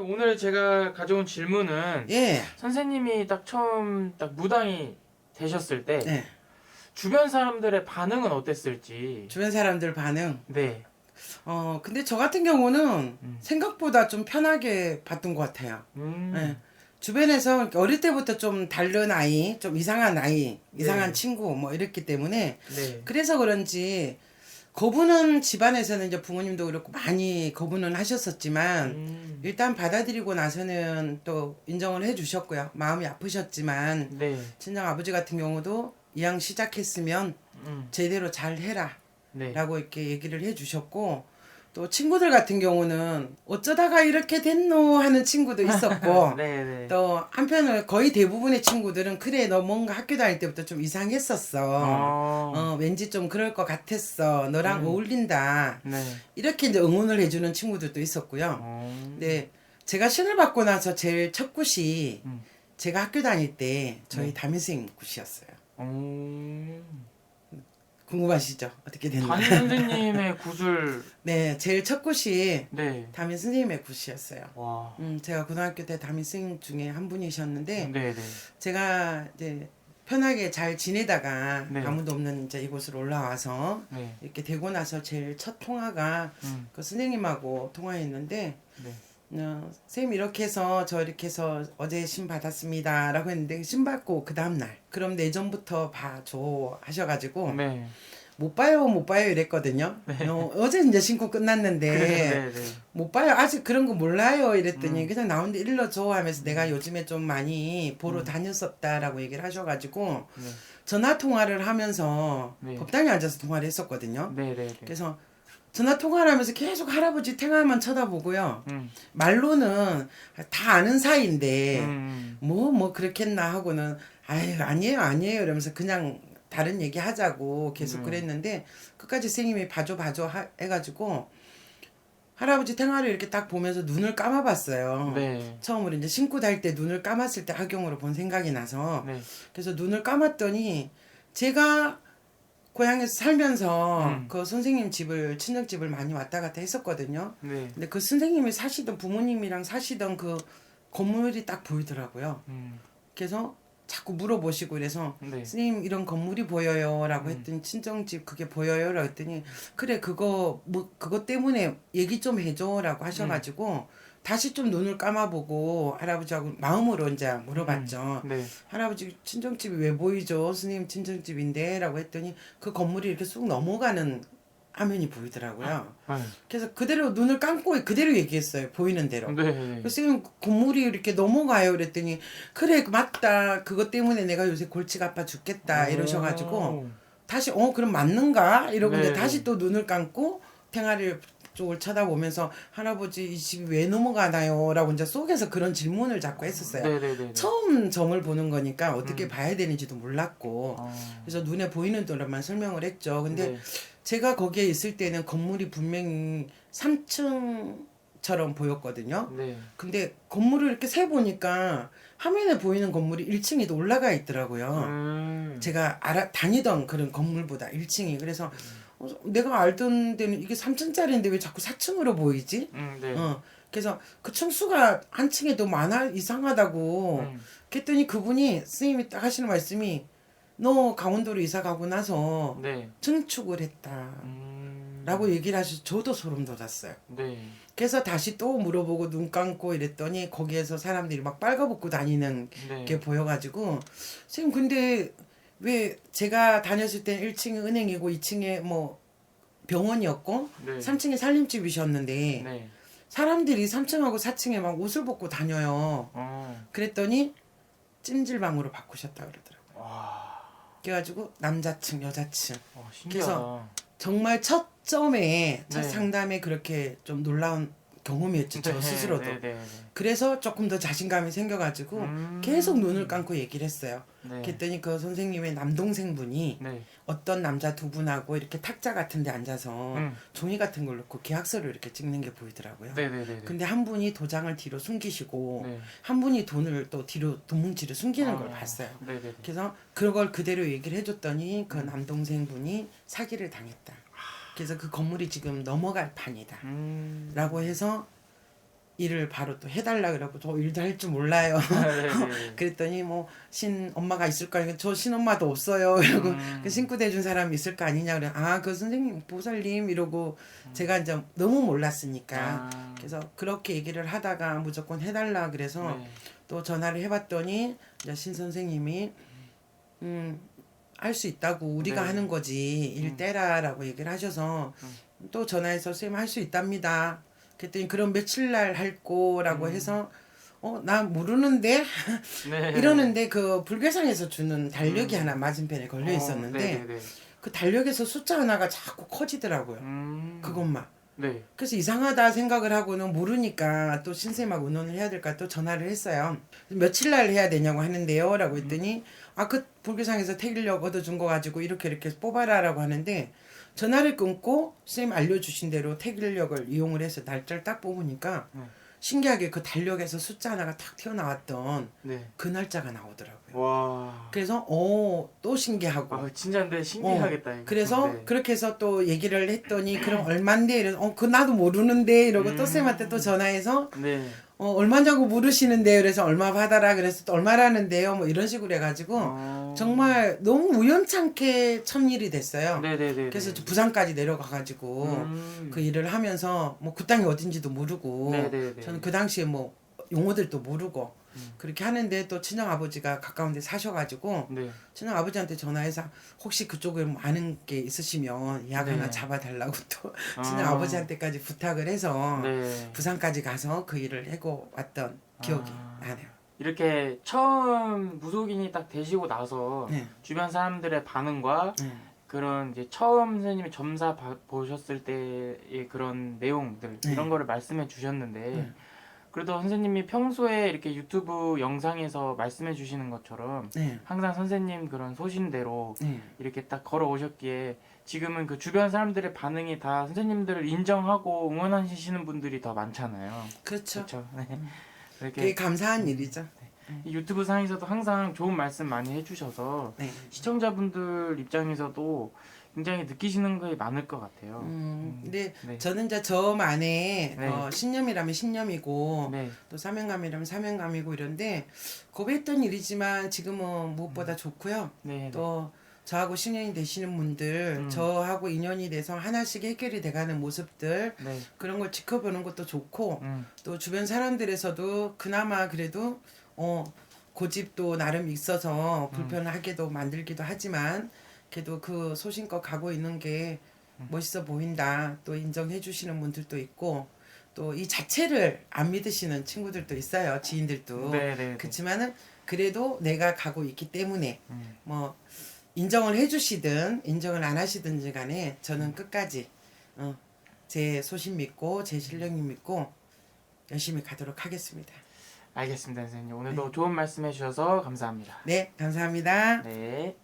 오늘 제가 가져온 질문은 예. 선생님이 딱 처음 딱 무당이 되셨을 때 네. 주변 사람들의 반응은 어땠을지. 주변 사람들 반응. 네. 근데 저 같은 경우는 음. 생각보다 좀 편하게 봤던 것 같아요. 음. 예. 주변에서 어릴 때부터 좀 다른 아이, 좀 이상한 아이, 이상한 네. 친구 뭐 이랬기 때문에 네. 그래서 그런지 거부는 집안에서는 이제 부모님도 그렇고 많이 거부는 하셨었지만 음. 일단 받아들이고 나서는 또 인정을 해주셨고요. 마음이 아프셨지만 네. 친정 아버지 같은 경우도 이왕 시작했으면 음. 제대로 잘 해라 네. 라고 이렇게 얘기를 해주셨고 또 친구들 같은 경우는 어쩌다가 이렇게 됐노 하는 친구도 있었고 네네. 또 한편으로 거의 대부분의 친구들은 그래 너 뭔가 학교 다닐 때부터 좀 이상했었어. 왠지 좀 그럴 것 같았어. 너랑 어울린다. 네. 이렇게 이제 응원을 해주는 친구들도 있었고요. 네, 제가 신을 받고 나서 제일 첫 굿이 제가 학교 다닐 때 저희 네. 담임선생님 굿이었어요. 음. 궁금하시죠? 어떻게 됐나? 담임 선생님의 굿을. 네, 제일 첫 굿이 네. 담임 선생님의 굿이었어요. 와. 제가 고등학교 때 담임 선생님 중에 한 분이셨는데 네네. 제가 이제 편하게 잘 지내다가 네. 아무도 없는 이제 이곳으로 올라와서 네. 이렇게 되고 나서 제일 첫 통화가 그 선생님하고 통화했는데 네. 선생님 이렇게 해서 저 이렇게 해서 어제 신 받았습니다 라고 했는데 신 받고 그 다음날 그럼 내전부터 봐줘 하셔가지고 네. 못 봐요 못 봐요 이랬거든요. 어제 이제 신고 끝났는데 네네. 못 봐요 아직 그런 거 몰라요 이랬더니 그냥 나오는데 일러줘 하면서 내가 요즘에 좀 많이 보러 다녔었다라고 얘기를 하셔가지고 네. 전화 통화를 하면서 네. 법당에 앉아서 통화를 했었거든요. 네네. 그래서 전화 통화를 하면서 계속 할아버지 태가만 쳐다보고요. 말로는 다 아는 사이인데 뭐 그렇겠나 하고는 아유 아니에요 아니에요 이러면서 그냥 다른 얘기 하자고 계속 그랬는데 끝까지 선생님이 봐줘 해가지고 할아버지 탱화를 이렇게 딱 보면서 눈을 감아봤어요. 네. 처음으로 이제 신고 다닐 때 눈을 감았을 때 학용으로 본 생각이 나서 네. 그래서 눈을 감았더니 제가 고향에서 살면서 그 선생님 집을 친정집을 많이 왔다 갔다 했었거든요. 네. 근데 그 선생님이 사시던 부모님이랑 사시던 그 건물이 딱 보이더라고요. 그래서 자꾸 물어보시고 그래서 네. 선생님 이런 건물이 보여요 라고 했더니 친정집 그게 보여요 라고 했더니 그래 그거 뭐 그것 때문에 얘기 좀 해줘 라고 하셔가지고 다시 좀 눈을 감아보고 할아버지하고 마음으로 이제 물어봤죠. 네. 할아버지 친정집이 왜 보이죠? 선생님 친정집인데 라고 했더니 그 건물이 이렇게 쑥 넘어가는 화면이 보이더라고요. 그래서 그대로 눈을 감고 그대로 얘기했어요. 보이는 대로. 네. 선생님 건물이 이렇게 넘어가요. 그랬더니 그래 맞다. 그것 때문에 내가 요새 골치가 아파 죽겠다 이러셔가지고 다시 그럼 맞는가? 이러고 이제 다시 또 눈을 감고 탱아리 쪽을 쳐다보면서 할아버지 이 집이 왜 넘어가나요? 라고 이제 속에서 그런 질문을 자꾸 했었어요. 네네네. 처음 점을 보는 거니까 어떻게 봐야 되는지도 몰랐고 아. 그래서 눈에 보이는 대로만 설명을 했죠. 근데 네. 제가 거기에 있을 때는 건물이 분명히 3층처럼 보였거든요. 네. 근데 건물을 이렇게 세 보니까 화면에 보이는 건물이 1층에도 올라가 있더라고요. 제가 다니던 그런 건물보다 1층이. 그래서 내가 알던 데는 이게 3층짜리인데 왜 자꾸 4층으로 보이지? 네. 그래서 그 층수가 한 층에도 많아 이상하다고. 그랬더니 그분이 선생님이 딱 하시는 말씀이 너 강원도로 이사 가고 나서 네. 증축을 했다. 라고 얘기를 하셔서 저도 소름 돋았어요. 네. 그래서 다시 또 물어보고 눈 감고 이랬더니 거기에서 사람들이 막 빨가벗고 다니는 네. 게 보여가지고 선생님 근데 왜 제가 다녔을 땐 1층에 은행이고 2층에 뭐 병원이었고 네. 3층에 살림집이셨는데 네. 사람들이 3층하고 4층에 막 옷을 벗고 다녀요. 그랬더니 찜질방으로 바꾸셨다 그러더라고요. 와. 그래가지고 남자층 여자층. 신기하다. 그래서 정말 첫 점에 첫 네. 상담에 그렇게 좀 놀라운 경험이었죠. 저 스스로도. 네. 그래서 조금 더 자신감이 생겨가지고 계속 눈을 감고 얘기를 했어요. 네. 그랬더니 그 선생님의 남동생분이 네. 어떤 남자 두 분하고 이렇게 탁자 같은 데 앉아서 종이 같은 걸 놓고 계약서를 이렇게 찍는 게 보이더라고요. 네네네. 근데 한 분이 도장을 뒤로 숨기시고 네. 한 분이 돈을 또 뒤로 돈 뭉치를 숨기는 걸 봤어요. 네네. 그래서 그걸 그대로 얘기를 해줬더니 그 남동생분이 사기를 당했다. 그래서 그 건물이 지금 넘어갈 판이다. 라고 해서 일을 바로 또 해달라 그러고 저 일도 할 줄 몰라요. 그랬더니 뭐 엄마가 있을까? 저 신엄마도 없어요. 이러고 그 신고 대준 사람이 있을 거 아니냐 그래. 아, 그 선생님 보살님 이러고 제가 이제 너무 몰랐으니까 그래서 그렇게 얘기를 하다가 무조건 해달라 그래서 네. 또 전화를 해봤더니 이제 신 선생님이 할 수 있다고 우리가 네. 하는 거지 일 떼라라고 얘기를 하셔서 또 전화해서 선생님 할 수 있답니다. 그랬더니 그럼 며칠 날 할 거라고 해서 나 모르는데 네. 이러는데 그 불교상에서 주는 달력이 하나 맞은편에 걸려 있었는데 네네네. 그 달력에서 숫자 하나가 자꾸 커지더라고요. 그것만. 네. 그래서 이상하다 생각을 하고는 모르니까 또 신쌤하고 의논을 해야 될까 또 전화를 했어요. 며칠 날 해야 되냐고 하는데요 라고 했더니 그 불교상에서 태길력 얻어준 거 가지고 이렇게 뽑아라 라고 하는데 전화를 끊고 쌤 알려주신 대로 태길력을 이용을 해서 날짜를 딱 뽑으니까 신기하게 그 달력에서 숫자 하나가 탁 튀어나왔던 네. 그 날짜가 나오더라고요. 와. 그래서 또 신기하고 아, 진짜 근데 신기하겠다. 이거. 그래서 네. 그렇게 해서 또 얘기를 했더니 그럼 얼만데 이래서 그 나도 모르는데 이러고 또 쌤한테 또 전화해서 네. 얼마냐고 물으시는데요. 그래서 얼마 받아라 그래서 또 얼마라는데요. 뭐 이런 식으로 해가지고 정말 너무 우연찮게 첫 일이 됐어요. 네네네. 그래서 저 부산까지 내려가가지고 그 일을 하면서 뭐 그 땅이 어딘지도 모르고 네네네. 저는 그 당시에 뭐 용어들도 모르고 그렇게 하는데 또 친정 아버지가 가까운 데 사셔가지고 네. 친정 아버지한테 전화해서 혹시 그쪽에 뭐 아는 게 있으시면 약 하나 네. 잡아달라고 또 친정 아버지한테까지 부탁을 해서 네. 부산까지 가서 그 일을 해고 왔던 기억이 나네요. 이렇게 처음 무속인이 딱 되시고 나서 네. 주변 사람들의 반응과 네. 그런 이제 처음 선생님이 점사 보셨을 때의 그런 내용들 네. 이런 거를 말씀해 주셨는데 네. 그래도 선생님이 평소에 이렇게 유튜브 영상에서 말씀해 주시는 것처럼 네. 항상 선생님 그런 소신대로 네. 이렇게 딱 걸어오셨기에 지금은 그 주변 사람들의 반응이 다 선생님들을 인정하고 응원하시는 분들이 더 많잖아요. 그렇죠. 그렇죠. 네. 그게 이렇게 감사한 일이죠. 이 유튜브 상에서도 항상 좋은 말씀 많이 해주셔서 네. 시청자분들 입장에서도 굉장히 느끼시는 게 많을 것 같아요. 근데 네. 저는 이제 저만의 네. 신념이라면 신념이고 네. 또 사명감이라면 사명감이고 이런데 고백했던 일이지만 지금은 무엇보다 좋고요. 네. 또 저하고 신연이 되시는 분들 저하고 인연이 돼서 하나씩 해결이 돼가는 모습들 네. 그런 걸 지켜보는 것도 좋고 음. 또 주변 사람들에서도 그나마 그래도 고집도 나름 있어서 불편하게도 만들기도 하지만 그래도 그 소신껏 가고 있는 게 멋있어 보인다 또 인정해 주시는 분들도 있고 또 이 자체를 안 믿으시는 친구들도 있어요. 지인들도. 네. 그렇지만은 그래도 내가 가고 있기 때문에 뭐 인정을 해주시든 인정을 안 하시든지 간에 저는 끝까지 제 소신 믿고 제 실력 믿고 열심히 가도록 하겠습니다. 알겠습니다, 선생님. 오늘도 좋은 말씀 해주셔서 감사합니다. 네, 감사합니다. 네.